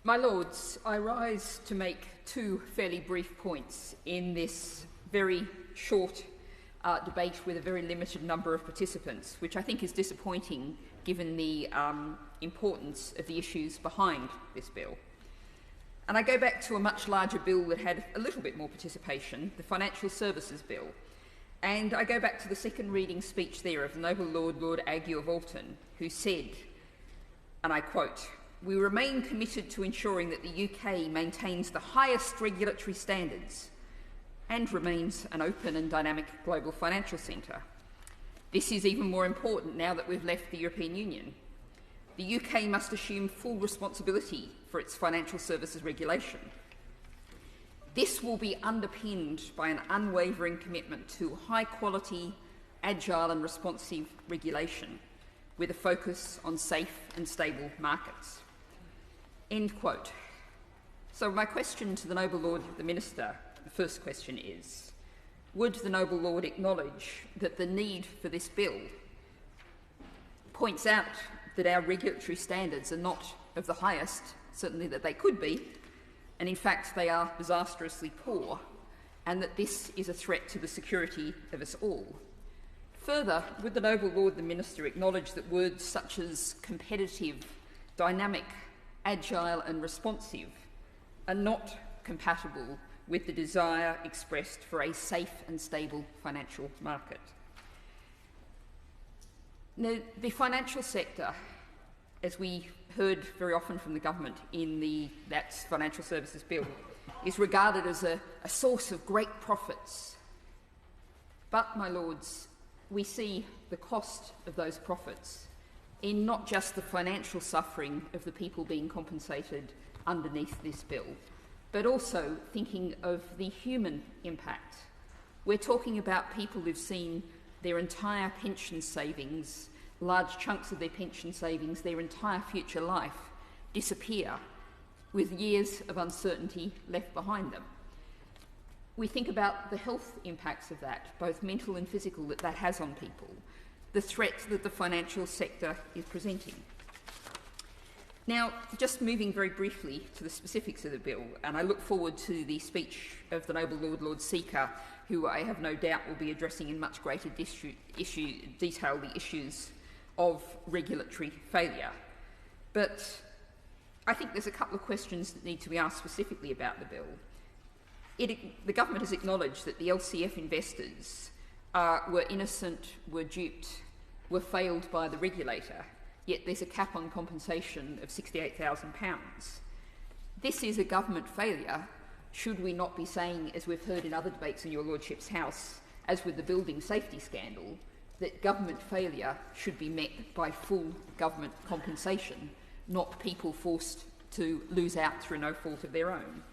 My Lords, I rise to make two fairly brief points in this very short debate with a very limited number of participants, which I think is disappointing given the importance of the issues behind this bill. And I go back to a much larger bill that had a little bit more participation, the Financial Services Bill. And I go back to the second reading speech there of the Noble Lord, Lord Agnew of Alton, who said, and I quote, "We remain committed to ensuring that the UK maintains the highest regulatory standards and remains an open and dynamic global financial centre. This is even more important now that we've left the European Union. The UK must assume full responsibility for its financial services regulation. This will be underpinned by an unwavering commitment to high-quality, agile and responsive regulation with a focus on safe and stable markets." End quote. So my question to the Noble Lord, the Minister, the first question is, would the Noble Lord acknowledge that the need for this bill points out that our regulatory standards are not of the highest, certainly that they could be, and in fact they are disastrously poor, and that this is a threat to the security of us all? Further, would the Noble Lord the Minister acknowledge that words such as competitive, dynamic, agile and responsive are not compatible with the desire expressed for a safe and stable financial market? Now, the financial sector, as we heard very often from the government in that Financial Services Bill, is regarded as a source of great profits. But, my Lords, we see the cost of those profits in not just the financial suffering of the people being compensated underneath this bill, but also thinking of the human impact. We're talking about people who've seen their entire pension savings, large chunks of their pension savings, their entire future life disappear with years of uncertainty left behind them. We think about the health impacts of that, both mental and physical, that has on people, the threat that the financial sector is presenting. Now, just moving very briefly to the specifics of the bill, and I look forward to the speech of the Noble Lord, Lord Seeker, who I have no doubt will be addressing in much greater detail the issues of regulatory failure. But I think there's a couple of questions that need to be asked specifically about the bill. The government has acknowledged that the LCF investors were innocent, were duped, were failed by the regulator, yet there's a cap on compensation of £68,000. This is a government failure. Should we not be saying, as we've heard in other debates in your Lordship's House, as with the building safety scandal, that government failure should be met by full government compensation, not people forced to lose out through no fault of their own?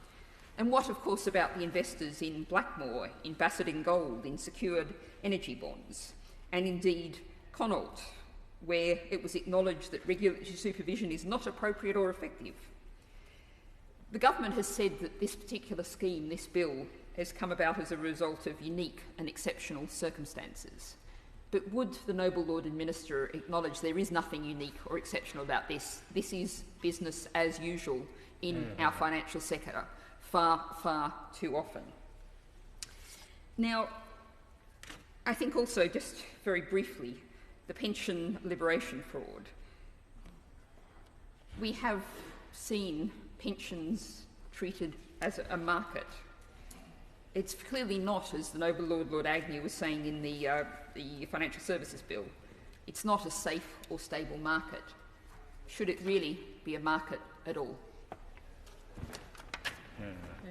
And what, of course, about the investors in Blackmore, in Basildon Gold, in secured energy bonds, and indeed Connaught, where it was acknowledged that regulatory supervision is not appropriate or effective? The government has said that this particular scheme, this bill, has come about as a result of unique and exceptional circumstances. But would the Noble Lord and Minister acknowledge there is nothing unique or exceptional about this? This is business as usual in our financial sector, far, far too often. Now, I think also, just very briefly, the pension liberation fraud. We have seen pensions treated as a market. It's clearly not, as the Noble Lord, Lord Agnew was saying in the Financial Services Bill, it's not a safe or stable market. Should it really be a market at all?